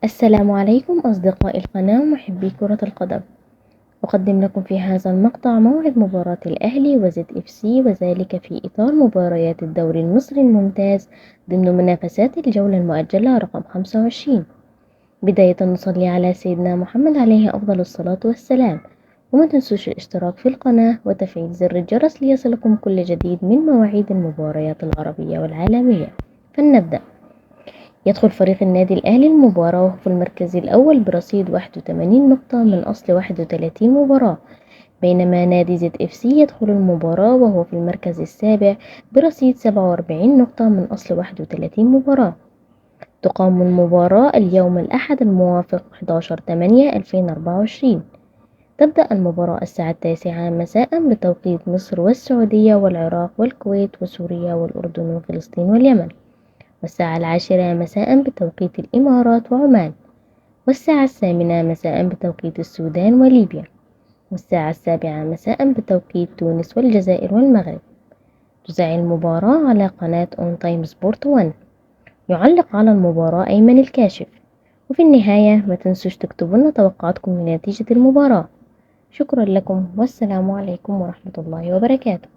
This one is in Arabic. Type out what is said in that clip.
السلام عليكم أصدقاء القناة ومحبي كرة القدم. أقدم لكم في هذا المقطع موعد مباراة الأهلي وزد اف سي، وذلك في إطار مباريات الدوري المصري الممتاز ضمن منافسات الجولة المؤجلة رقم 25. بداية نصلي على سيدنا محمد عليه أفضل الصلاة والسلام، وما تنسوش الاشتراك في القناة وتفعيل زر الجرس ليصلكم كل جديد من مواعيد المباريات العربية والعالمية. فلنبدأ. يدخل فريق النادي الأهلي المباراة وهو في المركز الأول برصيد 81 نقطة من أصل 31 مباراة، بينما نادي زد اف سي يدخل المباراة وهو في المركز السابع برصيد 47 نقطة من أصل 31 مباراة. تقام المباراة اليوم الأحد الموافق 11/8/2024. تبدأ المباراة الساعة 9 مساء بتوقيت مصر والسعودية والعراق والكويت وسوريا والأردن وفلسطين واليمن، والساعة 10 مساء بتوقيت الإمارات وعمان، والساعة 8 مساء بتوقيت السودان وليبيا، والساعة 7 مساء بتوقيت تونس والجزائر والمغرب. تذاع المباراة على قناة أون تايم سبورت 1. يعلق على المباراة أيمن الكاشف. وفي النهاية ما تنسوش تكتبوا لنا توقعاتكم لنتيجة المباراة. شكرا لكم والسلام عليكم ورحمة الله وبركاته.